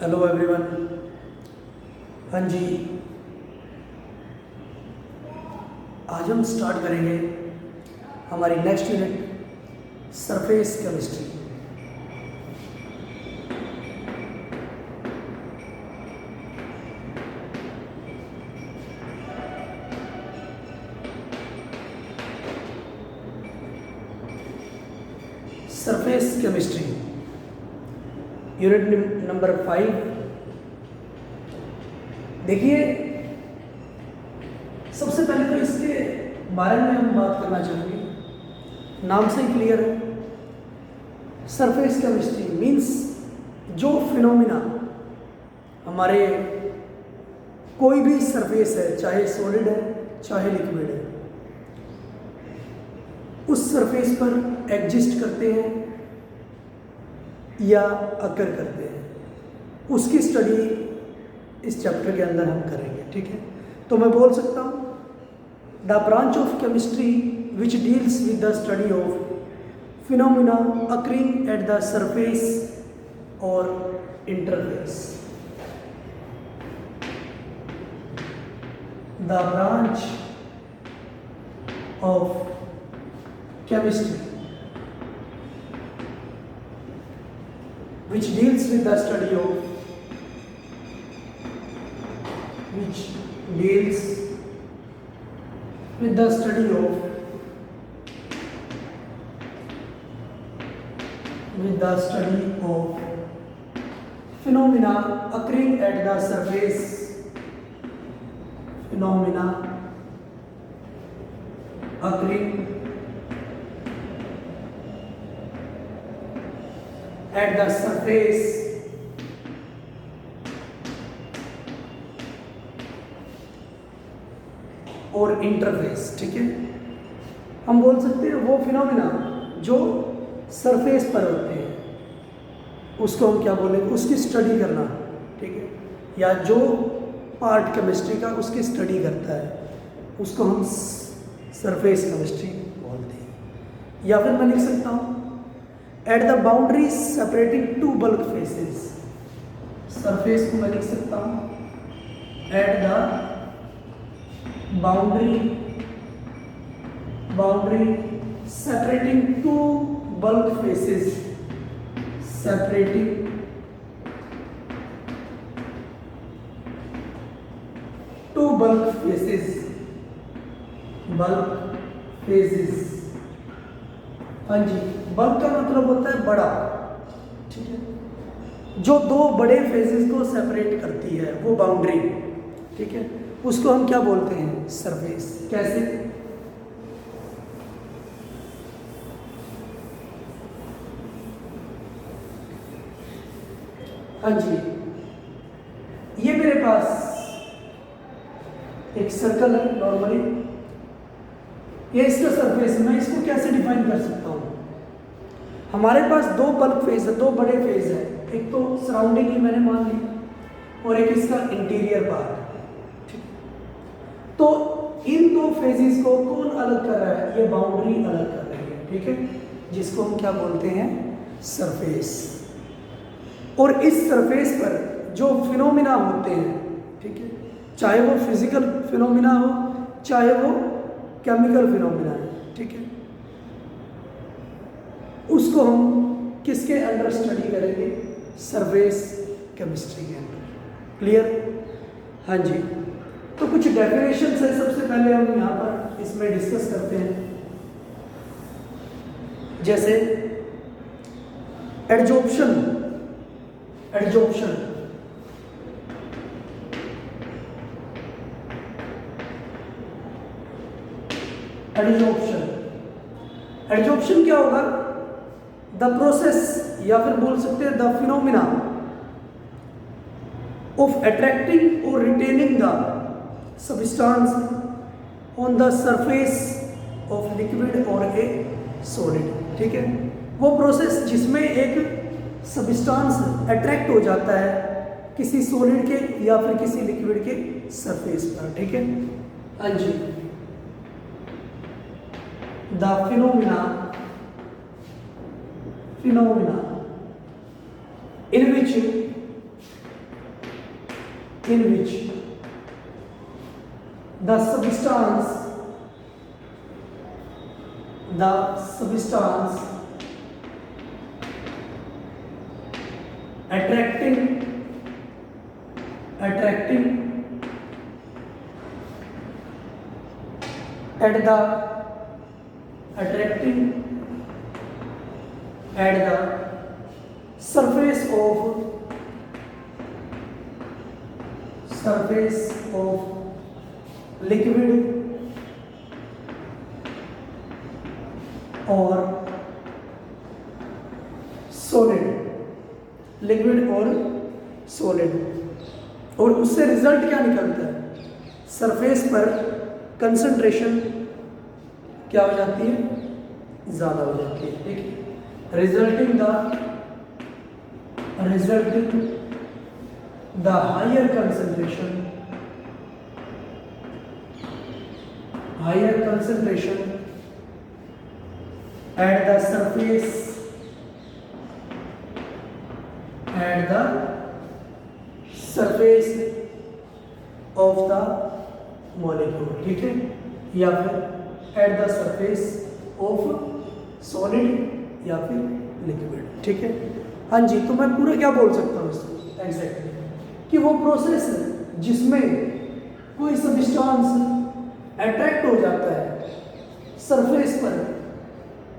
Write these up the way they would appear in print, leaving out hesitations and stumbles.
Hello everyone. हाँ जी, आज हम स्टार्ट करेंगे हमारी next unit surface chemistry. Surface chemistry unit number 5। देखिए, सबसे पहले तो इसके बारे में हम बात करना चाहेंगे। नाम से ही क्लियर है, सरफेस केमिस्ट्री मीन्स जो फिनोमिना हमारे कोई भी सरफेस है, चाहे सॉलिड है चाहे लिक्विड है, उस सरफेस पर एग्जिस्ट करते हैं या अकर करते हैं, उसकी स्टडी इस चैप्टर के अंदर हम करेंगे। ठीक है, तो मैं बोल सकता हूँ the branch of chemistry which deals with the study of phenomena occurring at the surface और interface. The branch of chemistry which deals with the study of phenomena occurring at the surface, phenomena occurring at the surface और interface. ठीक है, हम बोल सकते हैं वो phenomena जो सरफेस पर होते हैं उसको हम क्या बोलेंगे, उसकी स्टडी करना। ठीक है, या जो पार्ट केमिस्ट्री का उसकी स्टडी करता है उसको हम सरफेस केमिस्ट्री बोलते हैं। या फिर मैं लिख सकता हूँ at the boundaries separating two bulk phases. Surface को मैं लिख सकता हूँ at the boundary separating two bulk phases, separating two bulk phases। हाँ जी, बल्क का मतलब होता है बड़ा। ठीक है, जो दो बड़े फेजेस को सेपरेट करती है वो बाउंड्री। ठीक है, उसको हम क्या बोलते हैं, सरफेस। कैसे, हाँ जी, ये मेरे पास एक सर्कल है नॉर्मली, ये इसका सरफेस है। मैं इसको कैसे डिफाइन कर सकता हूँ, हमारे पास दो बल्क फेज है, दो बड़े फेज है, एक तो सराउंडिंग ही मैंने मान ली और एक इसका इंटीरियर पार्ट। ठीक, तो इन दो फेजेस को कौन अलग कर रहा है, ये बाउंड्री अलग कर रही है। ठीक है, जिसको हम क्या बोलते हैं, सरफेस। और इस सरफेस पर जो फिनोमिना होते हैं, ठीक है, चाहे वो फिजिकल फिनोमिना हो चाहे वो केमिकल फिनोमिना है, ठीक है, उसको हम किसके अंडर स्टडी करेंगे, सरफेस केमिस्ट्री के अंडर। क्लियर? हाँ जी, तो कुछ डेफिनेशंस है, सबसे पहले हम यहाँ पर इसमें डिस्कस करते हैं। जैसे एडजॉर्प्शन, एडजॉर्प्शन क्या होगा, द प्रोसेस या फिर बोल सकते हैं द फिनोमिना ऑफ अट्रैक्टिंग और retaining the substance on the surface of liquid और ए सॉलिड। ठीक है, वो प्रोसेस जिसमें एक सब्सटेंस अट्रैक्ट हो जाता है किसी सॉलिड के या फिर किसी लिक्विड के सरफेस पर। ठीक है, हाँ जी, the phenomena in which in which the substance attracting at the surface of liquid or solid, और उससे रिजल्ट क्या निकलता है? सरफेस पर कंसंट्रेशन क्या हो जाती है? ज़्यादा हो जाती है। ठीक है, resulting the higher concentration at the surface of the molecule, ठीक है, या फिर at the surface of solid या फिर liquid, ठीक है। हाँ जी, तो मैं पूरा क्या बोल सकता हूँ इसको एग्जैक्टली कि वो प्रोसेस है जिसमें कोई सब्सटेंस अट्रैक्ट हो जाता है सरफेस पर।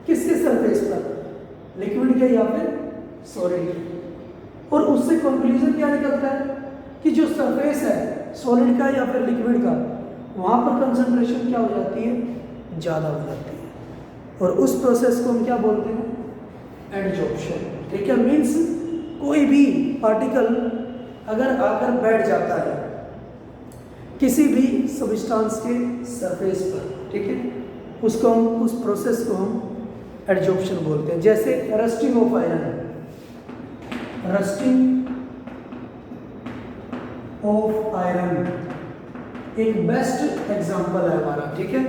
किसके सरफेस पर? लिक्विड के या फिर सॉलिड के। और उससे कंक्लूजन क्या निकलता है कि जो सरफेस है सॉलिड का या फिर लिक्विड का, वहाँ पर कंसंट्रेशन क्या हो जाती है? ज़्यादा हो जाती है। और उस प्रोसेस को हम क्या बोलते हैं? एडजॉर्प्शन। ठीक है, मीन्स कोई भी पार्टिकल अगर आकर बैठ जाता है किसी भी सब्सटेंस के सरफेस पर, ठीक है, उसको हम, उस प्रोसेस को हम एडजॉर्प्शन बोलते हैं। जैसे रस्टिंग ऑफ आयरन, एक बेस्ट एग्जांपल है हमारा। ठीक है,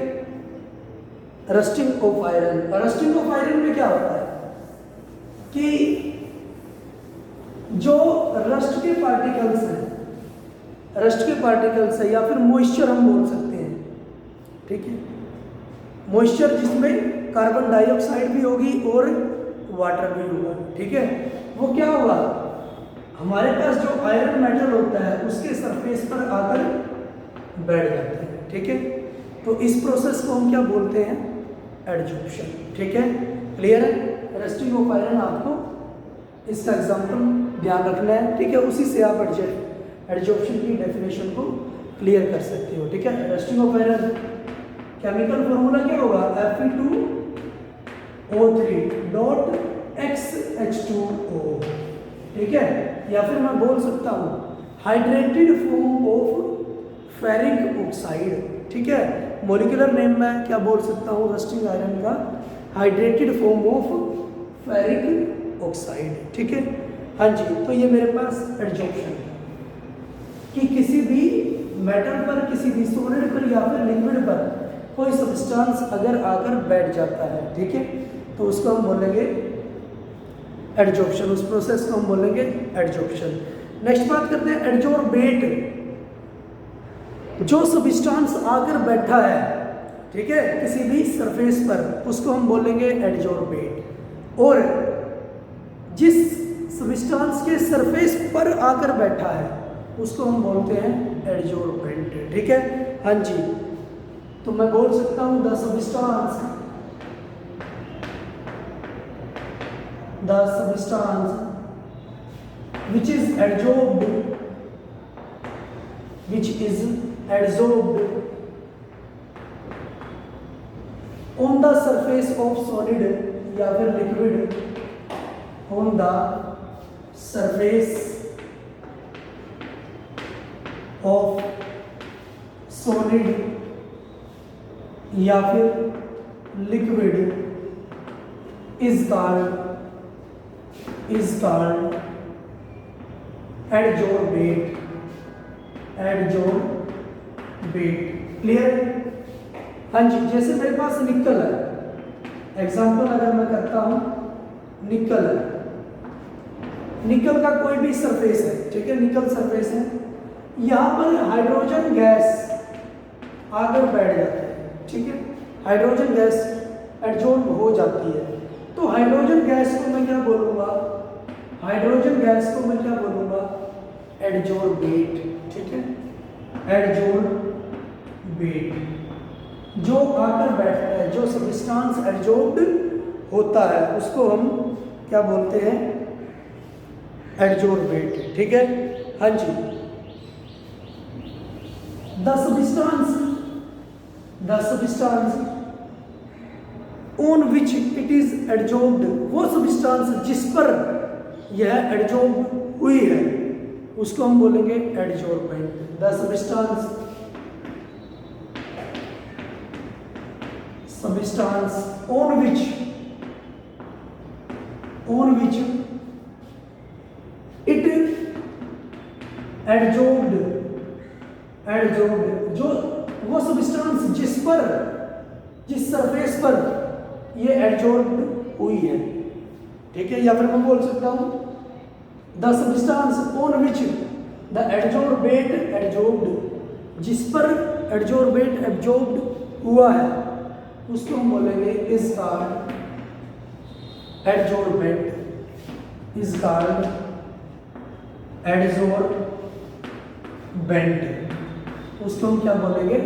रस्टिंग ऑफ आयरन में क्या होता है कि जो रस्ट के पार्टिकल्स है या फिर मॉइस्चर हम बोल सकते हैं। ठीक है, मॉइस्चर जिसमें कार्बन डाइऑक्साइड भी होगी और वाटर भी होगा। ठीक है, वो क्या होगा, हमारे पास जो आयरन मेटल होता है उसके सरफेस पर आकर बैठ जाते हैं। ठीक है, तो इस प्रोसेस को हम क्या बोलते हैं? एडजॉर्प्शन। ठीक है, क्लियर है? रस्टिंग ऑफ आयरन आपको इसका एग्जांपल ध्यान रखना है। ठीक है, उसी से आप एडजॉर्प्शन की डेफिनेशन को क्लियर कर सकते हो। ठीक है, rusting of iron chemical formula क्या होगा? Fe2O3.XH2O। ठीक है, या फिर मैं बोल सकता हूँ hydrated form of ferric oxide. ठीक है, मॉलिक्यूलर नेम में क्या बोल सकता हूँ रस्टिंग आयरन का? Hydrated form of ferric oxide. ठीक है, हाँ जी, तो ये मेरे पास एडजॉर्प्शन है कि किसी भी मेटल पर, किसी भी सॉलिड पर या फिर लिक्विड पर कोई सब्सटेंस अगर आकर बैठ जाता है, ठीक है, तो उसको हम बोलेंगे एडजॉर्प्शन। उस प्रोसेस को हम बोलेंगे एडजॉर्प्शन। नेक्स्ट बात करते हैं एडजॉर्बेट। जो सब्सटेंस आकर बैठा है, ठीक है, किसी भी सरफेस पर, उसको हम बोलेंगे एडजॉर्बेट। और जिस सब्सटेंस के सरफेस पर आकर बैठा है उसको हम बोलते हैं एडजॉर्बेंट। ठीक है, हाँ जी, तो मैं बोल सकता हूँ the substance which is adsorbed on the surface of solid या फिर liquid, on the surface of solid या फिर liquid is called adsorbate। Clear? हाँ जी, जैसे मेरे पास निकल है, एग्जांपल अगर मैं करता हूँ, निकल है, निकल का कोई भी सरफेस है, ठीक है, निकल सरफेस है, यहाँ पर हाइड्रोजन गैस आकर बैठ जाता है, ठीक है, हाइड्रोजन गैस एडजॉर्ब हो जाती है। तो हाइड्रोजन गैस को मैं क्या बोलूँगा, हाइड्रोजन गैस को मैं क्या बोलूँगा, एडजॉर्बेट, ठीक है, एडजॉर्बेट। जो आकर बैठता है, जो सब्सटेंस एडजॉर्ब्ड होता है उसको हम क्या बोलते हैं, एडजॉर्बेट, ठीक है। हाँ जी, the substance on which it is adsorbed, वो सब्सटेंस जिस पर यह एडजॉर्ब हुई है उसको हम बोलेंगे adsorbent. The substance on which it adjorbed, जो वो सब्सटेंस जिस सरफेस पर ये एडजॉर्ब्ड हुई है, ठीक है। या फिर मैं बोल सकता हूं the substance on which the adsorbate adsorbed, जिस पर एडजॉर्बेट एडजॉर्ब्ड हुआ है उसको हम बोलेंगे is called adsorbent, is called adsorbent, उसको हम क्या बोलेंगे,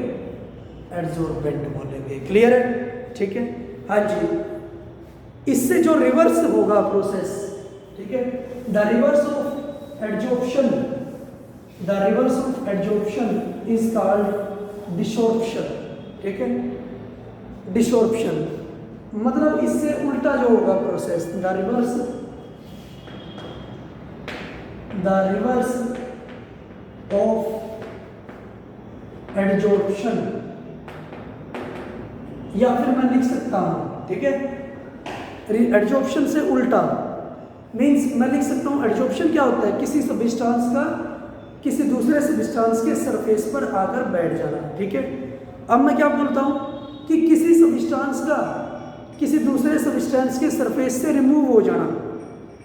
एडजॉर्बेंट बोलेंगे। क्लियर है, ठीक है। हाँ जी, इससे जो रिवर्स होगा प्रोसेस, ठीक है, the reverse of adsorption is called desorption, ठीक है। डिसॉर्प्शन मतलब इससे उल्टा जो होगा process, the reverse of adsorption, या फिर मैं लिख सकता हूं, ठीक है, एडजॉर्प्शन से उल्टा मींस मैं लिख सकता हूं एडजॉर्प्शन क्या होता है, किसी सब्सटेंस का किसी दूसरे सब्सटेंस के सरफेस पर आकर बैठ जाना, ठीक है। अब मैं क्या बोलता हूं कि किसी सब्सटेंस का किसी दूसरे सब्सटेंस के सरफेस से रिमूव हो जाना,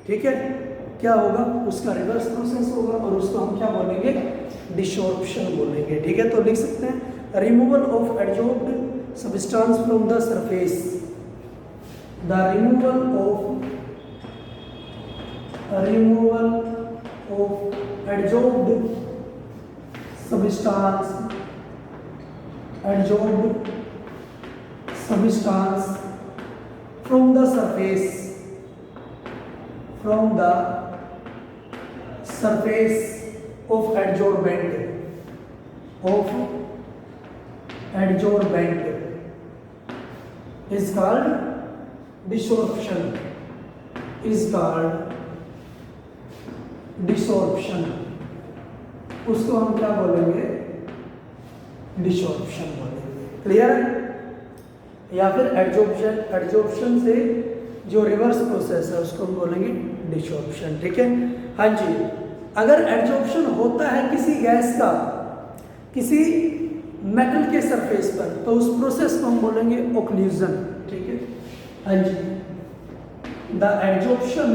ठीक है, क्या होगा, उसका रिवर्स प्रोसेस होगा और उसको हम क्या बोलेंगे, डिसॉर्प्शन बोलेंगे, ठीक है। तो लिख सकते हैं removal of adsorbed substance from the surface, the removal of adsorbed substance from the surface of adsorbent is called desorption, उसको हम क्या बोलेंगे, डिसॉर्प्शन बोलेंगे। क्लियर है। या फिर एडजॉर्प्शन से जो रिवर्स प्रोसेस है उसको हम बोलेंगे डिसॉर्प्शन, ठीक है। हाँ जी, अगर एडजॉर्प्शन होता है किसी गैस का किसी मेटल के सरफेस पर तो उस प्रोसेस को हम बोलेंगे ओक्लूजन, ठीक है। हाँ जी, the adsorption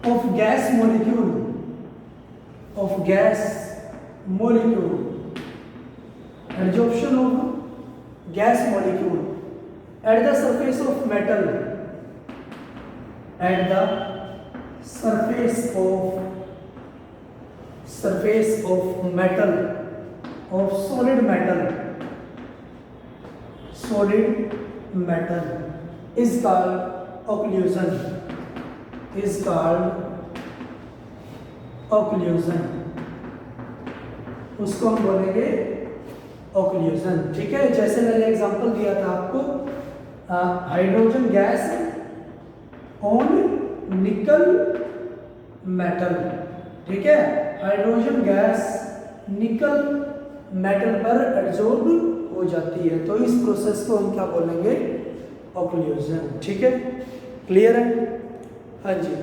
of gas molecule adsorption of gas molecule at the surface of metal, at the surface of metal, of solid metal is called occlusion, उसको हम बोलेंगे ओक्लूजन, ठीक है। जैसे मैंने एग्जांपल दिया था आपको, hydrogen gas on nickel metal, ठीक है, हाइड्रोजन गैस निकल मेटल पर एडजॉर्ब हो जाती है, तो इस प्रोसेस को हम क्या बोलेंगे, ओक्लूजन, ठीक है। क्लियर है। हाँ जी,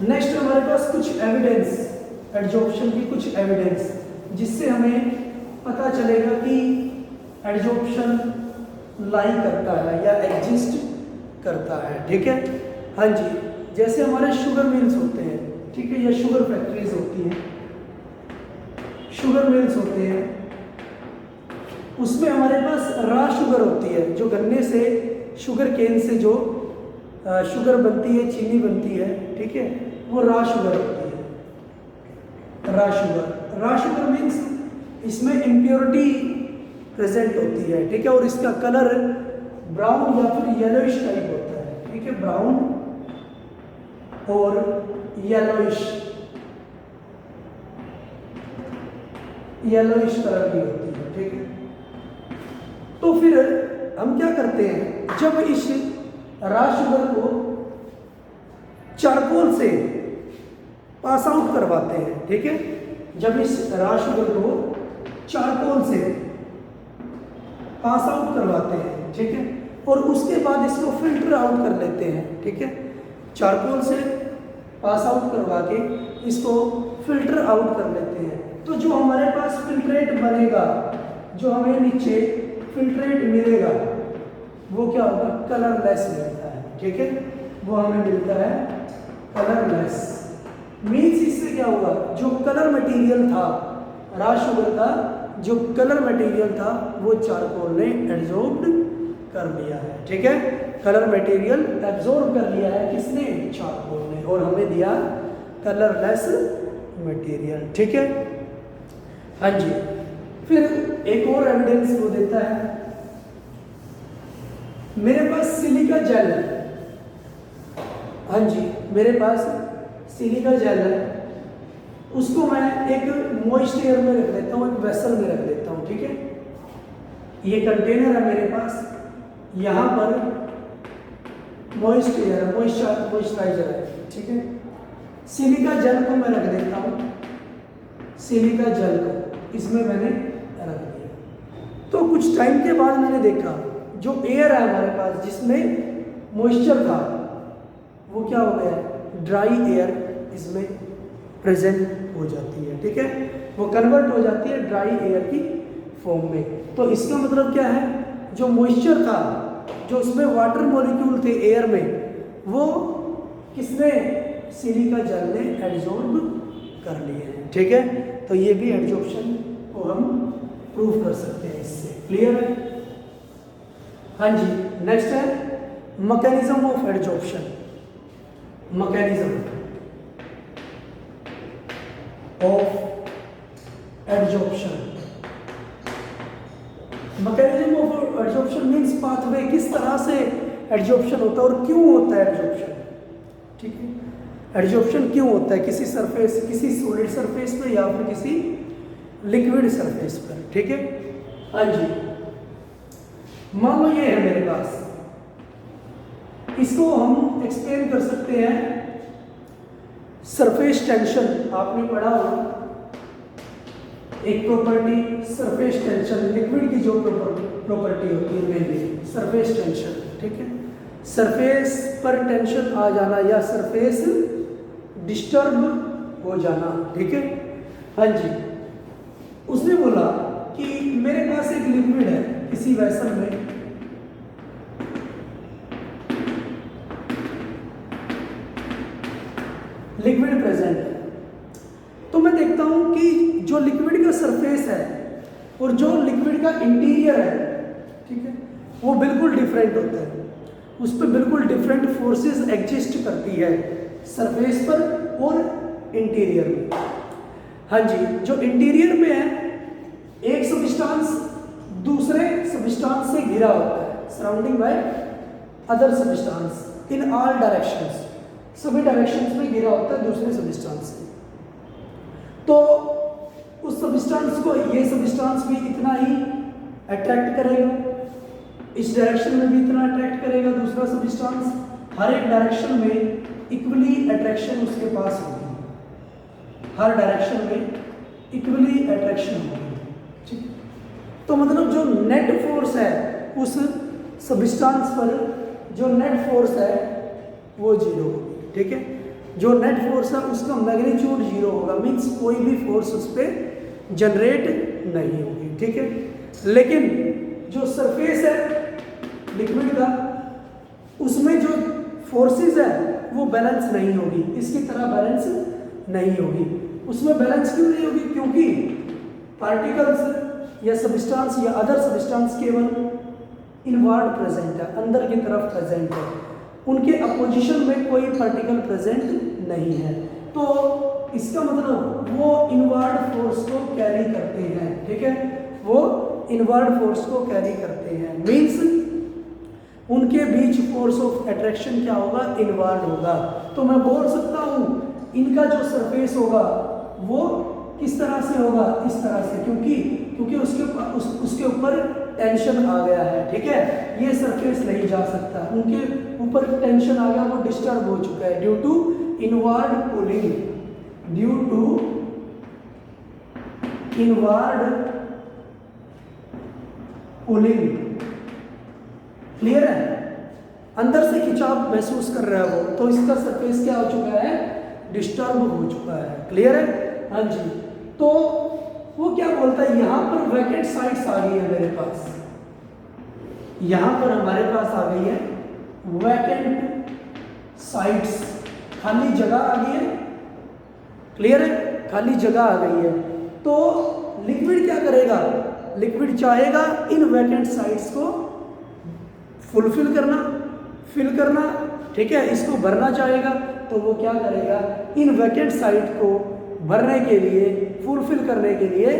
नेक्स्ट हमारे पास कुछ एविडेंस, एडजॉर्प्शन की कुछ एविडेंस जिससे हमें पता चलेगा कि एडजॉर्प्शन लाई करता है या एग्जिस्ट करता है, ठीक है। हाँ जी, जैसे हमारे शुगर मिल्स होते हैं, ठीक है, या शुगर फैक्ट्रीज होती हैं, शुगर मिल्स होते हैं, उसमें हमारे पास रॉ शुगर होती है, जो गन्ने से, शुगर केन से जो शुगर बनती है, चीनी बनती है, ठीक है, वो रॉ शुगर होती है। रॉ शुगर मीन्स इसमें इम्प्योरिटी प्रेजेंट होती है, ठीक है, और इसका कलर ब्राउन या फिर येलोइश टाइप होता है, ठीक है, ब्राउन और येलोइश कलर की होती है, ठीक है। तो फिर हम क्या करते हैं, जब इस रॉ शुगर को चारकोल से पास आउट करवाते हैं, ठीक है, जब इस रॉ शुगर को चारकोल से पास आउट करवाते हैं, ठीक है, और उसके बाद इसको फिल्टर आउट कर लेते हैं, ठीक है, चारकोल से पास आउट करवा के इसको फिल्टर आउट कर लेते हैं, तो जो हमारे पास फिल्ट्रेट बनेगा, जो हमें नीचे फिल्ट्रेट मिलेगा, वो क्या होगा, कलरलेस मिलता है, ठीक है, वो हमें मिलता है कलरलेस। मीन्स इससे क्या हुआ, जो कलर मटेरियल था रॉ शुगर का, जो कलर मटेरियल था वो चारकोल ने एब्जॉर्ब कर लिया है, ठीक है, कलर मटेरियल एब्जॉर्ब कर लिया है, किसने, चारकोल ने, और हमें दिया कलरलेस मटेरियल, ठीक है। हाँ जी, फिर एक और एविडेंस वो देता है, मेरे पास सिलिका जेल है, हाँ जी, मेरे पास सिलिका जेल है, उसको मैं एक मॉइस्ट एयर में रख देता हूँ, एक वेसल में रख देता हूँ, ठीक है, ये कंटेनर है मेरे पास, यहाँ पर मॉइस्ट एयर है, मॉइस्चराइजर है, ठीक है, सिलिका जेल को मैं रख देता हूँ, सिलिका जेल को इसमें मैंने रख दिया, तो कुछ टाइम के बाद मैंने देखा जो एयर है हमारे पास जिसमें मॉइस्चर था, वो क्या हो गया, ड्राई एयर इसमें प्रेजेंट हो जाती है, ठीक है, वो कन्वर्ट हो जाती है ड्राई एयर की फॉर्म में। तो इसका मतलब क्या है, जो मॉइस्चर था, जो उसमें वाटर मॉलिक्यूल थे एयर में, वो किसने, सिलिका जेल ने एब्जॉर्ब कर लिए हैं, ठीक है। तो ये भी एब्जॉर्प्शन को हम प्रूव कर सकते हैं इससे, क्लियर है। हाँ जी, नेक्स्ट है mechanism of absorption, mechanism of absorption, mechanism of absorption means pathway, किस तरह से एब्जॉर्प्शन होता है और क्यों होता है एब्जॉर्प्शन, ठीक है, एब्जॉर्प्शन क्यों होता है किसी सरफेस, किसी सॉलिड सरफेस पे या फिर किसी लिक्विड सरफेस पर, ठीक है। हाँ जी, मान लो ये है मेरे पास, इसको हम एक्सप्लेन कर सकते हैं सरफेस टेंशन, आपने पढ़ा होगा एक प्रॉपर्टी सरफेस टेंशन, लिक्विड की जो प्रॉपर्टी होती है मेनली सरफेस टेंशन, ठीक है, सरफेस पर टेंशन आ जाना या सरफेस डिस्टर्ब हो जाना, ठीक है। हाँ जी, उसने बोला कि मेरे पास एक लिक्विड है किसी वेसल में, लिक्विड प्रेजेंट है, तो मैं देखता हूं कि जो लिक्विड का सरफेस है और जो लिक्विड का इंटीरियर है, ठीक है, वो बिल्कुल डिफरेंट होता है, उस पर बिल्कुल डिफरेंट फोर्सेस एग्जिस्ट करती है सरफेस पर और इंटीरियर में। हाँ जी, जो इंटीरियर में है एक सब्सटेंस दूसरे सब्सटेंस से घिरा होता है, surrounding by other substance in all directions, सभी डायरेक्शंस में घिरा होता है दूसरे सब्सटेंस से। तो उस सब्सटेंस को ये सब्सटेंस भी इतना ही अट्रैक्ट करेगा, इस डायरेक्शन में भी इतना अट्रैक्ट करेगा दूसरा सब्सटेंस, हर एक डायरेक्शन में इक्वली अट्रैक्शन उसके पास होगी, हर डायरेक्शन में इक्वली अट्रैक्शन होगी, ठीक। तो मतलब जो नेट फोर्स है उस सब्सटेंस पर, जो नेट फोर्स है वो जीरो होगी, ठीक है, जो नेट फोर्स है उसका मैग्नीट्यूड जीरो होगा, मीन्स कोई भी फोर्स उस पर जनरेट नहीं होगी, ठीक है। लेकिन जो सरफेस है लिक्विड का, उसमें जो फोर्सेस है वो बैलेंस नहीं होगी, इसकी तरह बैलेंस नहीं होगी। उसमें बैलेंस क्यों नहीं होगी? क्योंकि पार्टिकल्स या सबस्टेंस या अदर सबस्टेंस केवल इनवर्ड प्रेजेंट है, अंदर की तरफ प्रेजेंट है, उनके अपोजिशन में कोई पार्टिकल प्रेजेंट नहीं है। तो इसका मतलब वो इनवर्ड फोर्स को कैरी करते हैं, ठीक है, वो इनवर्ड फोर्स को कैरी करते हैं। मीन्स उनके बीच फोर्स ऑफ अट्रैक्शन क्या होगा? इनवर्ड होगा। तो मैं बोल सकता हूँ इनका जो सरफेस होगा वो किस तरह से होगा? इस तरह से, क्योंकि उसके ऊपर टेंशन आ गया है, ठीक है, ये सरफेस नहीं जा सकता, उनके ऊपर टेंशन आ गया, वो डिस्टर्ब हो चुका है due to inward pulling, due to inward pulling. Clear है? अंदर से खिंचाव महसूस कर रहा है वो, तो इसका सरफेस क्या हो चुका है? डिस्टर्ब हो चुका है। क्लियर है? हाँ जी। तो वो क्या बोलता है, यहाँ पर वैकेंट साइट्स आ गई है मेरे पास, यहाँ पर हमारे पास आ गई है वैकेंट साइट्स, खाली जगह आ गई है। क्लियर है? खाली जगह आ गई है। तो लिक्विड क्या करेगा? लिक्विड चाहेगा इन वैकेंट साइट्स को फुलफिल करना, फिल करना, ठीक है, इसको भरना चाहेगा। तो वो क्या करेगा? इन वैकेंट साइट को भरने के लिए, फुलफिल करने के लिए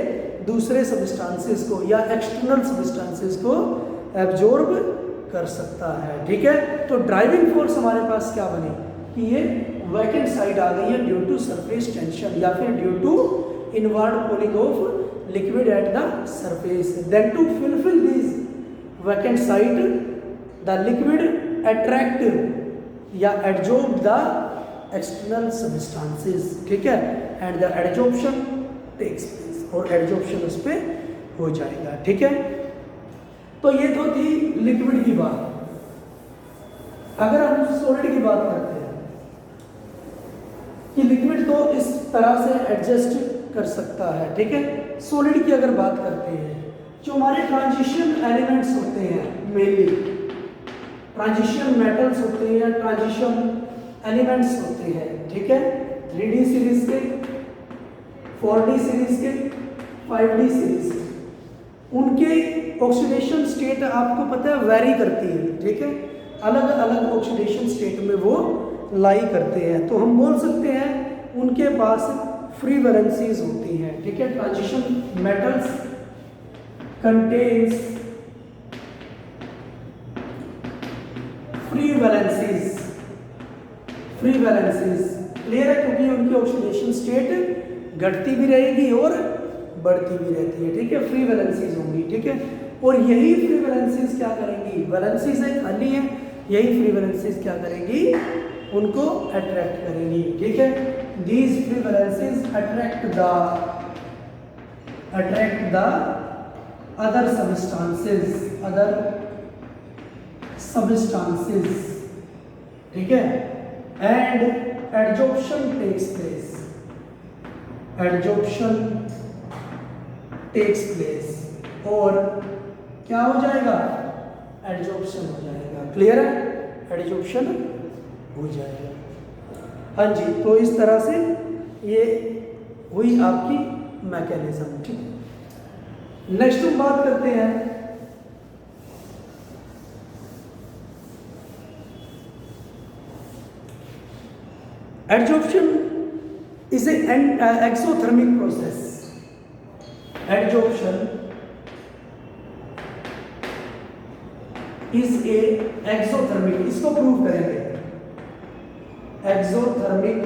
दूसरे सबस्टेंसेस को या एक्सटर्नल सबस्टेंसेस को एब्जॉर्ब कर सकता है, ठीक है। तो ड्राइविंग फोर्स हमारे पास क्या बनी कि ये वैकेंट साइट आ गई है ड्यू टू सरफेस टेंशन या फिर due to inward pulling of liquid at the surface. Then to fulfil this vacant site the liquid attract या एड्जॉर्ब द एक्सटर्नल सबस्टेंसेस, ठीक है, and the adsorption takes place, और adsorption उस पर हो जाएगा, ठीक है। तो ये तो थी लिक्विड की बात। अगर हम सॉलिड की बात करते हैं कि लिक्विड तो इस तरह से एडजस्ट कर सकता है, ठीक है। सॉलिड की अगर बात करते हैं, जो हमारे ट्रांजिशन एलिमेंट्स होते हैं, मेनली ट्रांजिशन मेटल्स होते हैं, ट्रांजिशन एलिमेंट्स होते हैं, ठीक है, 3D सीरीज के, 4D सीरीज के, 5D सीरीज के, उनके ऑक्सीडेशन स्टेट आपको पता है वेरी करती है, ठीक है, अलग अलग ऑक्सीडेशन स्टेट में वो लाई करते हैं। तो हम बोल सकते हैं उनके पास फ्री वैलेंसीज होती हैं, ठीक है। Transition metals contains free valencies, free valencies. Clear है? क्योंकि उनकी ऑक्सीडेशन स्टेट घटती भी रहेगी और बढ़ती भी रहती है, ठीक है, फ्री वैलेंसीज होंगी, ठीक है। और यही फ्री वैलेंसीज क्या करेंगी? वैलेंसीज है खाली है, यही फ्री वैलेंसीज क्या करेंगी? उनको अट्रैक्ट करेंगी, ठीक है। These free valencies attract the other substances, ठीक है, and adsorption takes place, adsorption takes place, और क्या हो जाएगा? एड्जॉर्प्शन हो जाएगा। क्लियर है? एड्जॉर्प्शन हो जाएगा। हाँ जी। तो इस तरह से ये हुई आपकी मैकेनिज्म, ठीक है। नेक्स्ट हम बात करते हैं adsorption is an exothermic process. Adsorption is a exothermic, इसको प्रूव करेंगे, एक्सोथर्मिक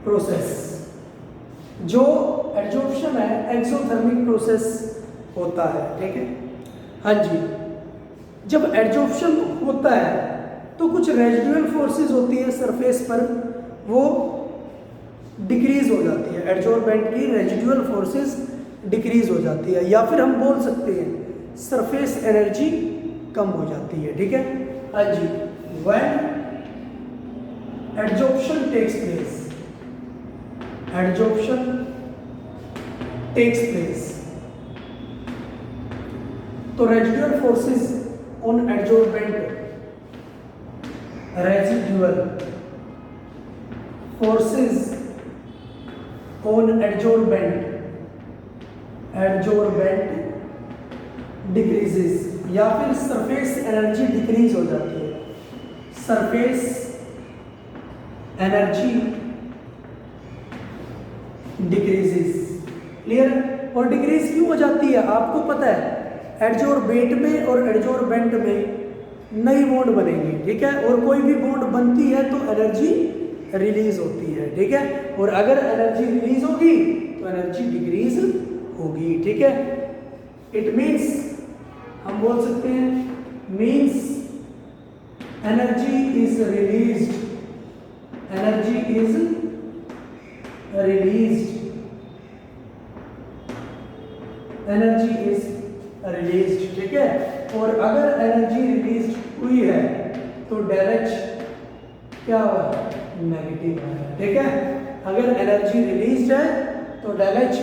प्रोसेस। जो एड्जॉर्प्शन है एक्सोथर्मिक प्रोसेस होता है, ठीक है। हाँ जी। जब एड्जॉर्प्शन होता है तो कुछ रेजिडुअल फोर्सेस होती है सरफेस पर, वो डिक्रीज हो जाती है, एड्जॉर्बेंट की रेजिडुअल फोर्सेस डिक्रीज हो जाती है, या फिर हम बोल सकते हैं सरफेस एनर्जी कम हो जाती है, ठीक है। हाँ जी। When adsorption takes place, adsorption takes place, तो residual forces on adsorbent residual forces on adsorbent decreases, या फिर सरफेस एनर्जी डिक्रीज हो जाती है, सरफेस एनर्जी डिक्रीजेस। क्लियर? और डिक्रीज क्यों हो जाती है आपको पता है, एडजॉर्बेट में और एडजॉर्बेंट में नई बॉन्ड बनेंगी, ठीक है, और कोई भी बॉन्ड बनती है तो एनर्जी रिलीज होती है, ठीक है, और अगर एनर्जी रिलीज होगी तो एनर्जी डिक्रीज होगी, ठीक है। इट मीन्स हम बोल सकते हैं means energy is released, energy is released, energy is released, ठीक है। और अगर एनर्जी रिलीज हुई है तो डेल एच क्या हुआ, नेगेटिव है, ठीक है। अगर एनर्जी रिलीज है तो डेल एच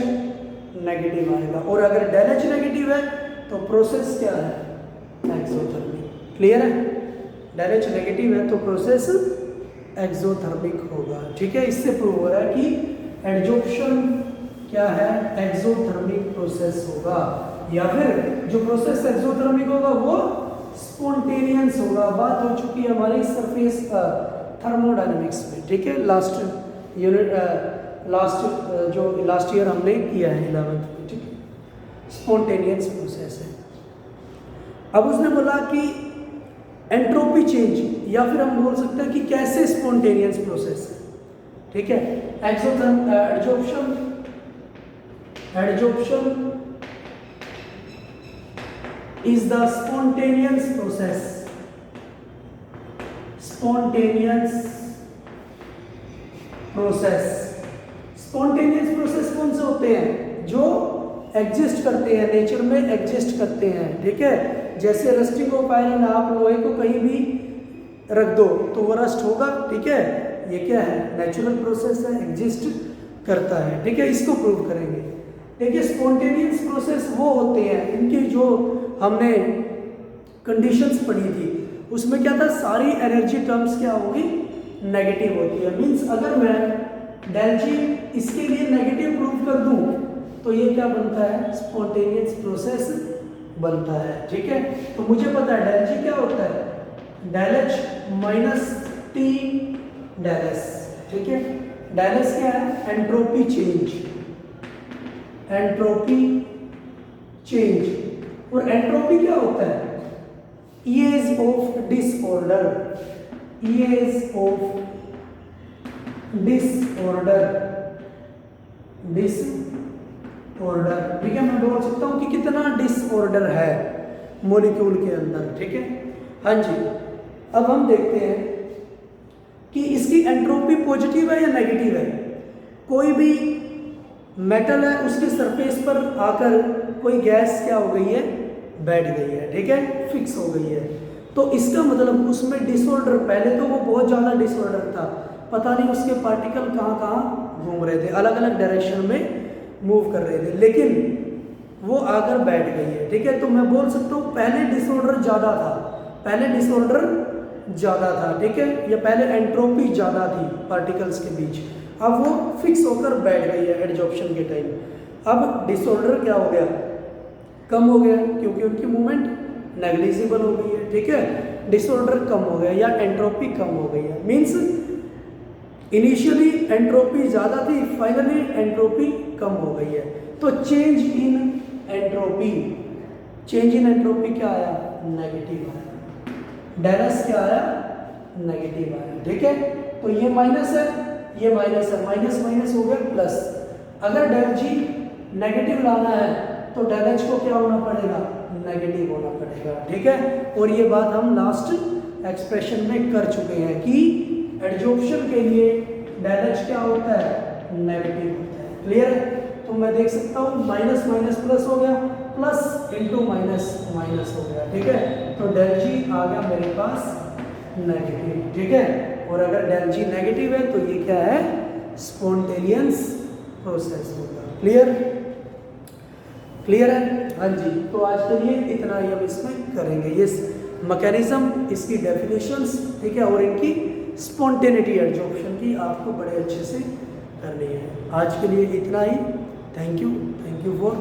नेगेटिव आएगा, और अगर डेल एच नेगेटिव है तो प्रोसेस क्या है, एक्सोथर्मिक। क्लियर है? डेल एच नेगेटिव है तो प्रोसेस एक्सोथर्मिक होगा, ठीक है। इससे प्रूव हो रहा है कि एडजॉर्प्शन क्या है, एक्सोथर्मिक प्रोसेस होगा, या फिर जो प्रोसेस एक्सोथर्मिक होगा वो स्पॉन्टेनियस होगा। बात हो चुकी है हमारी सरफेस थर्मोडायनेमिक्स में, ठीक है। लास्ट यूनिट लास्ट ईयर हमने किया है 11th में, ठीक है। स्पॉन्टेनियस प्रोसेस है। अब उसने बोला कि एंट्रोपी चेंज, या फिर हम बोल सकते हैं कि कैसे स्पॉन्टेनियस प्रोसेस है, ठीक है। Adsorption is the spontaneous process, spontaneous process कौन से होते हैं, जो एग्जिस्ट करते हैं, नेचर में एग्जिस्ट करते हैं, ठीक है। जैसे रस्टिंग ऑफ आयरन, आप लोहे को कहीं भी रख दो तो वो रस्ट होगा, ठीक है। ये क्या है, नेचुरल प्रोसेस है, एग्जिस्ट करता है, ठीक है। इसको प्रूव करेंगे। देखिए स्पॉन्टेनियस प्रोसेस वो होते हैं, इनकी जो हमने कंडीशंस पढ़ी थी उसमें क्या था, सारी एनर्जी टर्म्स क्या होगी, नेगेटिव होती है। मींस अगर मैं डेल जी इसके लिए नेगेटिव प्रूव कर दूं तो ये क्या बनता है, स्पॉन्टेनियस प्रोसेस बनता है, ठीक है। तो मुझे पता है डेल जी क्या होता है, del H minus T del S, ठीक है। डेल एस क्या है, एंट्रोपी चेंज, एंट्रोपी चेंज। और एंट्रोपी क्या होता है, is of disorder, is of disorder, disorder, ठीक है। मैं बोल सकता हूं कि कितना डिसऑर्डर है मॉलिक्यूल के अंदर, ठीक है। हाँ जी, अब हम देखते हैं कि इसकी एंट्रोपी पॉजिटिव है या नेगेटिव है। कोई भी मेटल है, उसके सरफेस पर आकर कोई गैस क्या हो गई है, बैठ गई है, ठीक है, फिक्स हो गई है। तो इसका मतलब उसमें डिसऑर्डर, पहले तो वो बहुत ज़्यादा डिसऑर्डर था, पता नहीं उसके पार्टिकल कहाँ कहाँ घूम रहे थे, अलग अलग डायरेक्शन में मूव कर रहे थे, लेकिन वो आकर बैठ गई है, ठीक है। तो मैं बोल सकता हूँ पहले डिसऑर्डर ज़्यादा था, पहले डिसऑर्डर ज़्यादा था, ठीक है। या पहले एंट्रोपी ज़्यादा थी पार्टिकल्स के बीच, अब वो फिक्स होकर बैठ गई है एडजॉर्प्शन के टाइम। अब डिसऑर्डर क्या हो गया, कम हो गया, क्योंकि उनकी मूवमेंट नेग्लिजिबल हो गई है, ठीक है। डिसऑर्डर कम हो गया या एंट्रोपी कम हो गई है। मींस इनिशियली एंट्रोपी ज़्यादा थी, फाइनली एंट्रोपी कम हो गई है। तो change in entropy, change in entropy क्या आया, नेगेटिव आया। डेल एस क्या आया, नेगेटिव आया, ठीक है। तो ये माइनस है, ये माइनस है, माइनस माइनस हो गया प्लस। अगर डेल जी नेगेटिव लाना है तो डेल एच को क्या होना पड़ेगा, नेगेटिव होना पड़ेगा, ठीक है। और ये बात हम लास्ट एक्सप्रेशन में कर चुके हैं कि एडजॉर्प्शन के लिए डेल एच क्या होता है, नेगेटिव होता है। क्लियर है? तो मैं देख सकता हूँ माइनस माइनस प्लस हो गया, प्लस इंटू माइनस माइनस हो गया, ठीक है। तो डेल जी आ गया मेरे पास नेगेटिव, ठीक है। और अगर डेल जी नेगेटिव है तो ये क्या है, स्पॉन्टेनियस प्रोसेस होगा। क्लियर, क्लियर है? हाँ जी। तो आज के लिए इतना ही हम इसमें करेंगे। ये मैकेनिज्म, इसकी डेफिनेशंस, ठीक है, और इनकी स्पॉन्टेनिटी एडजॉर्प्शन की आपको बड़े अच्छे से करनी है। आज के लिए इतना ही। Thank you for